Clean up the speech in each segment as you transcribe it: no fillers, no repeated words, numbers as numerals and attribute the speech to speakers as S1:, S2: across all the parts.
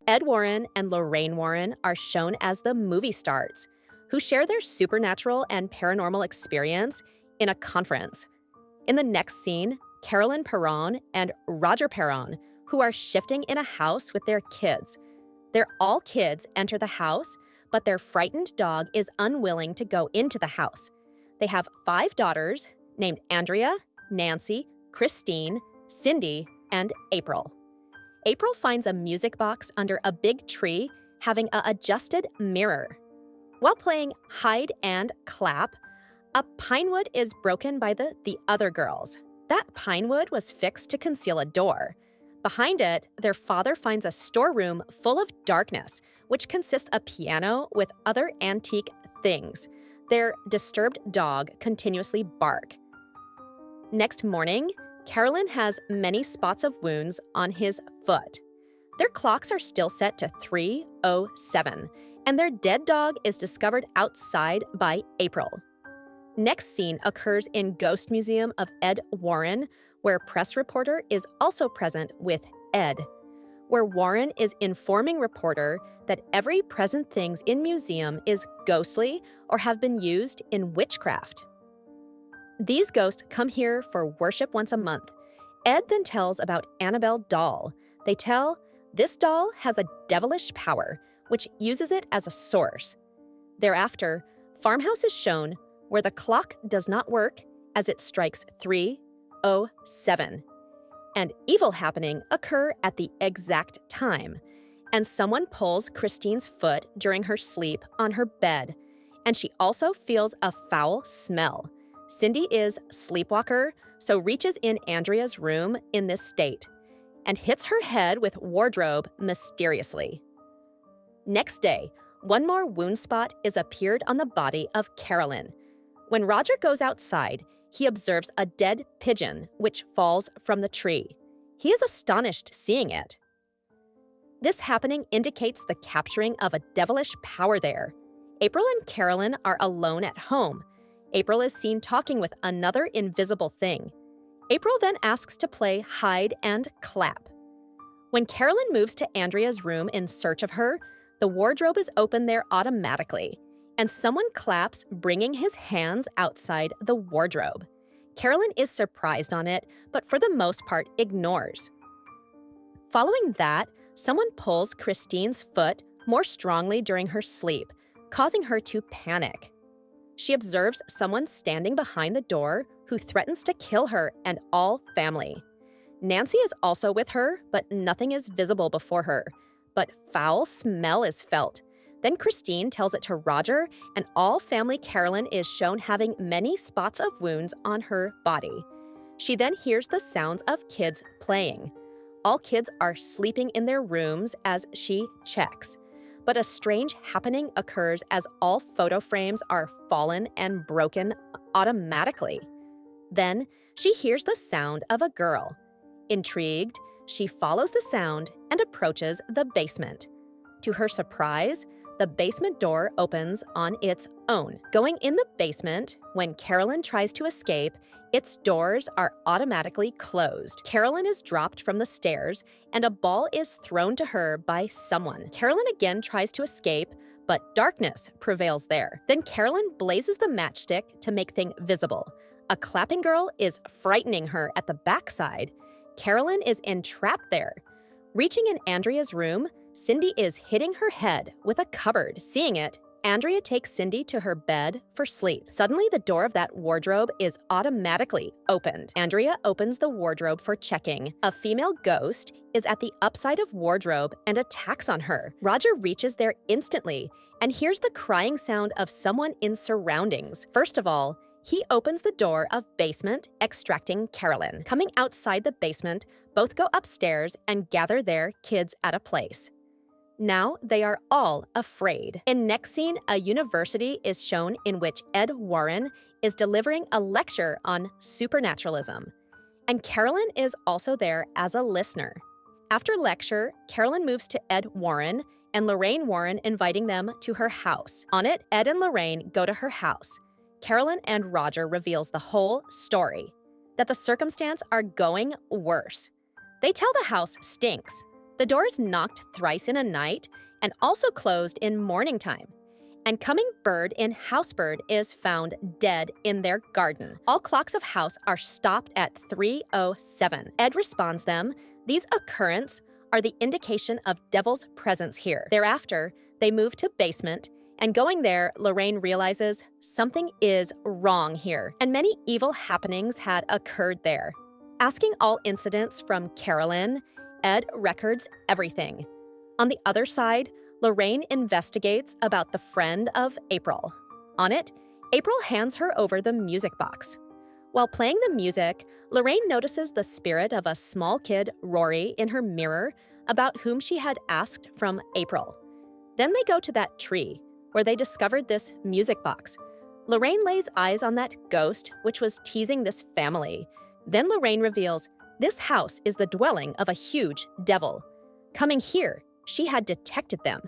S1: Ed Warren and Lorraine Warren are shown as the movie stars who share their supernatural and paranormal experience in a conference. In the next scene, Carolyn Perron and Roger Perron, who are shifting in a house with their kids. Their all kids enter the house, but their frightened dog is unwilling to go into the house. They have 5 daughters named Andrea, Nancy, Christine, Cindy, and April. April finds a music box under a big tree having an adjusted mirror. While playing hide and clap, a pine wood is broken by the other girls. That pine wood was fixed to conceal a door. Behind it, their father finds a storeroom full of darkness, which consists of a piano with other antique things. Their disturbed dog continuously barks. Next morning, Carolyn has many spots of wounds on his foot. Their clocks are still set to 3:07, and their dead dog is discovered outside by April. Next scene occurs in Ghost Museum of Ed Warren, where press reporter is also present with Ed, where Warren is informing reporter that every present things in museum is ghostly or have been used in witchcraft. These ghosts come here for worship once a month. Ed then tells about Annabelle doll. They tell this doll has a devilish power, which uses it as a source. Thereafter, farmhouse is shown where the clock does not work as it strikes 3:07. And evil happening occur at the exact time. And someone pulls Christine's foot during her sleep on her bed, and she also feels a foul smell. Cindy is sleepwalker, so reaches in Andrea's room in this state and hits her head with wardrobe mysteriously. Next day, one more wound spot is appeared on the body of Carolyn. When Roger goes outside, he observes a dead pigeon which falls from the tree. He is astonished seeing it. This happening indicates the capturing of a devilish power there. April and Carolyn are alone at home. April is seen talking with another invisible thing. April then asks to play hide and clap. When Carolyn moves to Andrea's room in search of her, the wardrobe is opened there automatically, and someone claps, bringing his hands outside the wardrobe. Carolyn is surprised on it, but for the most part ignores. Following that, someone pulls Christine's foot more strongly during her sleep, causing her to panic. She observes someone standing behind the door who threatens to kill her and all family. Nancy is also with her, but nothing is visible before her. But foul smell is felt. Then Christine tells it to Roger, and all family Carolyn is shown having many spots of wounds on her body. She then hears the sounds of kids playing. All kids are sleeping in their rooms as she checks. But a strange happening occurs as all photo frames are fallen and broken automatically. Then she hears the sound of a girl. Intrigued, she follows the sound and approaches the basement. To her surprise, the basement door opens on its own. Going in the basement, when Carolyn tries to escape, its doors are automatically closed. Carolyn is dropped from the stairs, and a ball is thrown to her by someone. Carolyn again tries to escape, but darkness prevails there. Then Carolyn blazes the matchstick to make things visible. A clapping girl is frightening her at the backside. Carolyn is entrapped there. Reaching in Andrea's room, Cindy is hitting her head with a cupboard. Seeing it, Andrea takes Cindy to her bed for sleep. Suddenly, the door of that wardrobe is automatically opened. Andrea opens the wardrobe for checking. A female ghost is at the upside of wardrobe and attacks on her. Roger reaches there instantly and hears the crying sound of someone in surroundings. First of all, he opens the door of basement, extracting Carolyn. Coming outside the basement, both go upstairs and gather their kids at a place. Now they are all afraid. In next scene, a university is shown in which Ed Warren is delivering a lecture on supernaturalism. And Carolyn is also there as a listener. After lecture, Carolyn moves to Ed Warren and Lorraine Warren, inviting them to her house. On it, Ed and Lorraine go to her house. Carolyn and Roger reveals the whole story, that the circumstances are going worse. They tell the house stinks. The The door is knocked thrice in a night and also closed in morning time. And coming bird in housebird is found dead in their garden. All clocks of house are stopped at 3:07. Ed responds them, these occurrences are the indication of devil's presence here. Thereafter, they move to basement, and going there, Lorraine realizes something is wrong here, and many evil happenings had occurred there. Asking all incidents from Carolyn, Ed records everything. On the other side, Lorraine investigates about the friend of April. On it, April hands her over the music box. While playing the music, Lorraine notices the spirit of a small kid, Rory, in her mirror about whom she had asked from April. Then they go to that tree, where they discovered this music box. Lorraine lays eyes on that ghost, which was teasing this family. Then Lorraine reveals this house is the dwelling of a huge devil. Coming here, she had detected them.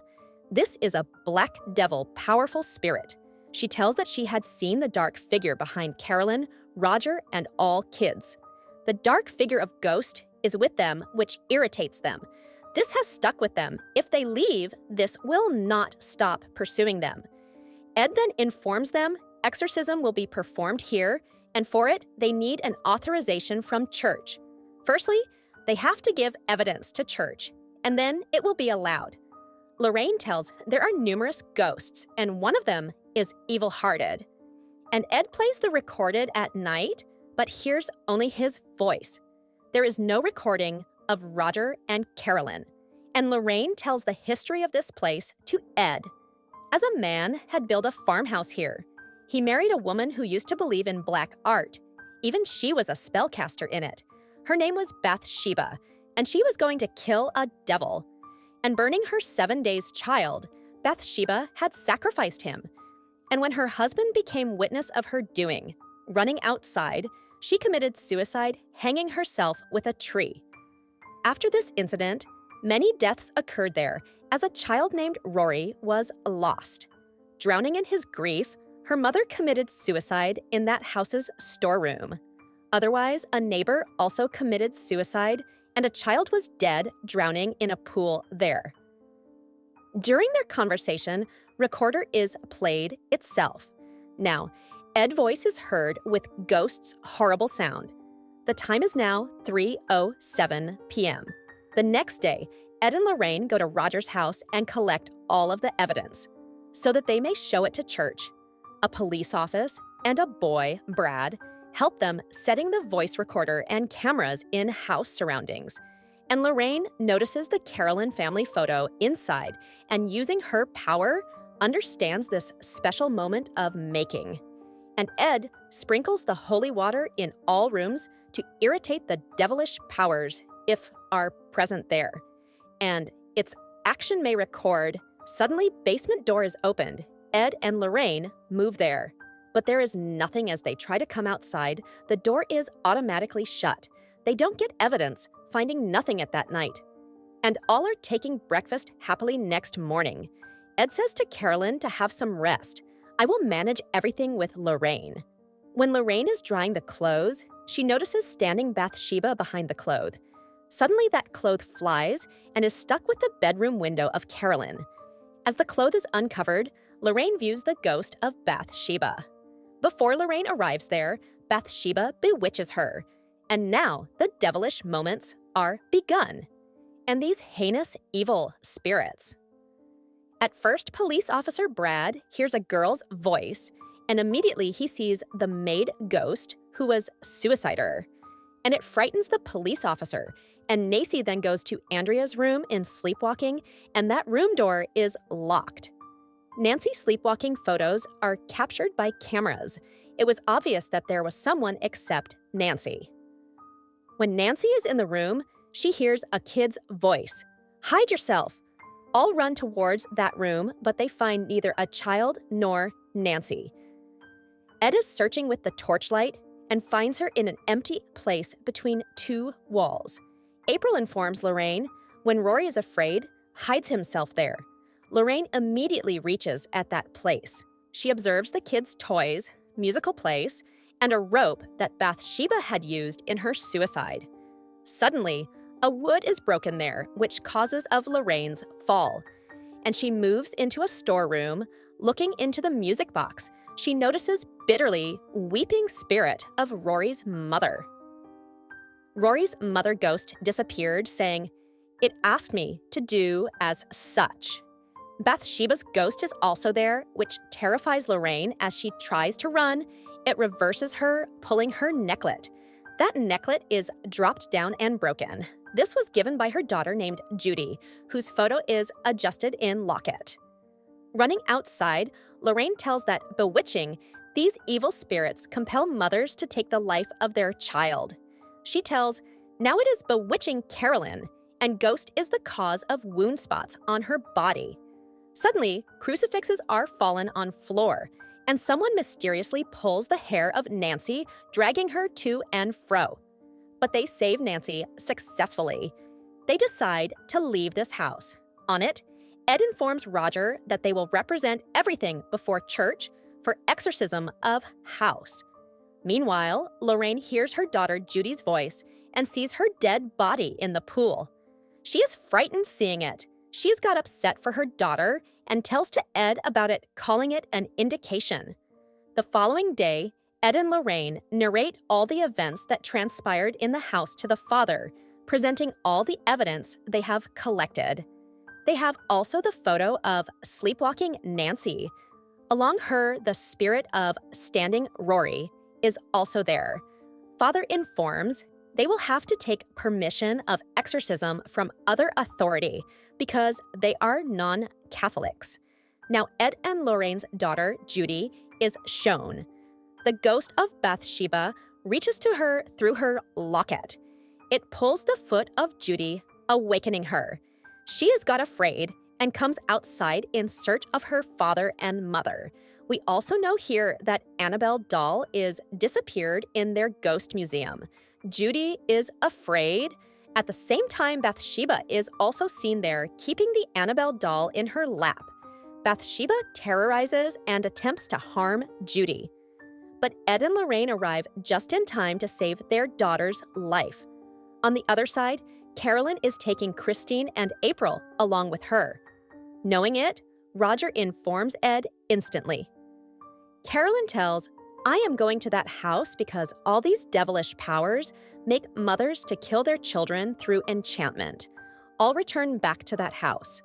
S1: This is a black devil, powerful spirit. She tells that she had seen the dark figure behind Carolyn, Roger, and all kids. The dark figure of ghost is with them, which irritates them. This has stuck with them. If they leave, this will not stop pursuing them. Ed then informs them exorcism will be performed here, and for it, they need an authorization from church. Firstly, they have to give evidence to church, and then it will be allowed. Lorraine tells there are numerous ghosts, and one of them is evil-hearted. And Ed plays the recorded at night, but hears only his voice. There is no recording of Roger and Carolyn, and Lorraine tells the history of this place to Ed. As a man had built a farmhouse here, he married a woman who used to believe in black art. Even she was a spellcaster in it. Her name was Bathsheba, and she was going to kill a devil. And burning her 7 days' child, Bathsheba had sacrificed him. And when her husband became witness of her doing, running outside, she committed suicide, hanging herself with a tree. After this incident, many deaths occurred there, as a child named Rory was lost. Drowning in his grief, her mother committed suicide in that house's storeroom. Otherwise, a neighbor also committed suicide, and a child was dead, drowning in a pool there. During their conversation, recorder is played itself. Now, Ed's voice is heard with ghost's horrible sound. The time is now 3:07 p.m. The next day, Ed and Lorraine go to Roger's house and collect all of the evidence so that they may show it to church. A police office and a boy, Brad, help them setting the voice recorder and cameras in house surroundings. And Lorraine notices the Carolyn family photo inside and using her power understands this special moment of making. And Ed sprinkles the holy water in all rooms to irritate the devilish powers if are present there. And its action may record, suddenly basement door is opened. Ed and Lorraine move there. But there is nothing as they try to come outside. The door is automatically shut. They don't get evidence, finding nothing at that night. And all are taking breakfast happily next morning. Ed says to Carolyn to have some rest. I will manage everything with Lorraine. When Lorraine is drying the clothes, she notices standing Bathsheba behind the cloth. Suddenly that cloth flies and is stuck with the bedroom window of Carolyn. As the cloth is uncovered, Lorraine views the ghost of Bathsheba. Before Lorraine arrives there, Bathsheba bewitches her. And now the devilish moments are begun. And these heinous evil spirits. At first, police officer Brad hears a girl's voice, and immediately he sees the maid ghost, who was suicider. And it frightens the police officer, and Nacy then goes to Andrea's room in sleepwalking, and that room door is locked. Nancy's sleepwalking photos are captured by cameras. It was obvious that there was someone except Nancy. When Nancy is in the room, she hears a kid's voice. Hide yourself! All run towards that room, but they find neither a child nor Nancy. Ed is searching with the torchlight and finds her in an empty place between two walls. April informs Lorraine when Rory is afraid, hides himself there. Lorraine immediately reaches at that place. She observes the kids' toys, musical place, and a rope that Bathsheba had used in her suicide. Suddenly, A wood is broken there, which causes of Lorraine's fall. And she moves into a storeroom. Looking into the music box, she notices bitterly weeping spirit of Rory's mother. Rory's mother ghost disappeared, saying, "It asked me to do as such." Bathsheba's ghost is also there, which terrifies Lorraine as she tries to run. It reverses her, pulling her necklet. That necklet is dropped down and broken. This was given by her daughter named Judy, whose photo is adjusted in locket. Running outside, Lorraine tells that bewitching, these evil spirits compel mothers to take the life of their child. She tells, now it is bewitching Carolyn, and ghost is the cause of wound spots on her body. Suddenly, crucifixes are fallen on floor, and someone mysteriously pulls the hair of Nancy, dragging her to and fro. But they save Nancy successfully. They decide to leave this house. On it, Ed informs Roger that they will represent everything before church for exorcism of house. Meanwhile, Lorraine hears her daughter Judy's voice and sees her dead body in the pool. She is frightened seeing it. She's got upset for her daughter and tells to Ed about it, calling it an indication. The following day, Ed and Lorraine narrate all the events that transpired in the house to the father, presenting all the evidence they have collected. They have also the photo of sleepwalking Nancy. Along her, the spirit of standing Rory is also there. Father informs they will have to take permission of exorcism from other authority because they are non-Catholics. Now, Ed and Lorraine's daughter, Judy, is shown. The ghost of Bathsheba reaches to her through her locket. It pulls the foot of Judy, awakening her. She has got afraid and comes outside in search of her father and mother. We also know here that Annabelle doll is disappeared in their ghost museum. Judy is afraid. At the same time, Bathsheba is also seen there, keeping the Annabelle doll in her lap. Bathsheba terrorizes and attempts to harm Judy. But Ed and Lorraine arrive just in time to save their daughter's life. On the other side, Carolyn is taking Christine and April along with her. Knowing it, Roger informs Ed instantly. Carolyn tells, I am going to that house because all these devilish powers make mothers to kill their children through enchantment. I'll return back to that house.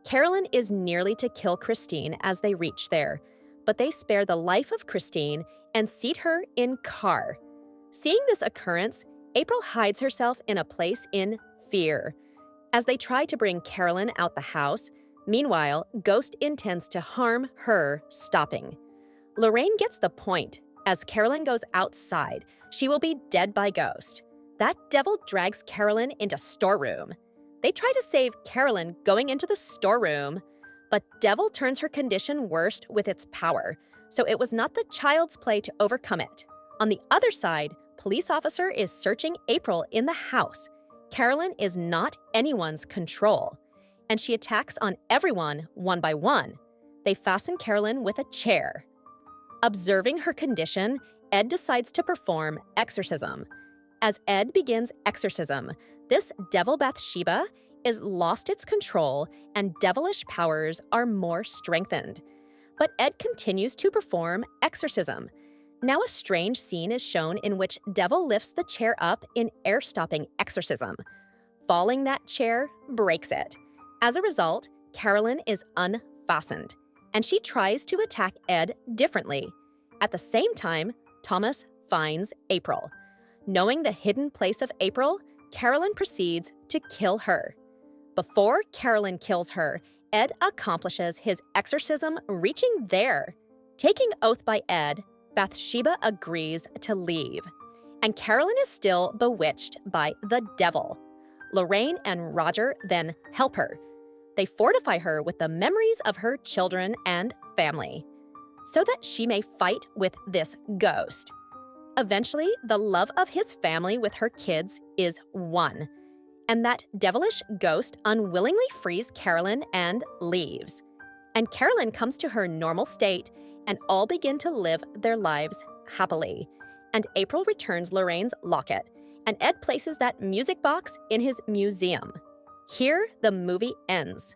S1: Carolyn is nearly to kill Christine as they reach there, but they spare the life of Christine and seat her in car. Seeing this occurrence, April hides herself in a place in fear. As they try to bring Carolyn out the house, meanwhile, Ghost intends to harm her, stopping. Lorraine gets the point. As Carolyn goes outside, she will be dead by Ghost. That devil drags Carolyn into storeroom. They try to save Carolyn going into the storeroom, but devil turns her condition worse with its power, so it was not the child's play to overcome it. On the other side, police officer is searching April in the house. Carolyn is not anyone's control, and she attacks on everyone one by one. They fasten Carolyn with a chair. Observing her condition, Ed decides to perform exorcism. As Ed begins exorcism, this devil Bathsheba is lost its control and devilish powers are more strengthened. But Ed continues to perform exorcism. Now a strange scene is shown in which devil lifts the chair up in air-stopping exorcism. Falling that chair breaks it. As a result, Carolyn is unfastened, and she tries to attack Ed differently. At the same time, Thomas finds April. Knowing the hidden place of April, Carolyn proceeds to kill her. Before Carolyn kills her, Ed accomplishes his exorcism, reaching there. Taking oath by Ed, Bathsheba agrees to leave, and Carolyn is still bewitched by the devil. Lorraine and Roger then help her. They fortify her with the memories of her children and family, so that she may fight with this ghost. Eventually, the love of his family with her kids is won, and that devilish ghost unwillingly frees Carolyn and leaves. And Carolyn comes to her normal state, and all begin to live their lives happily. And April returns Lorraine's locket, and Ed places that music box in his museum. Here, the movie ends.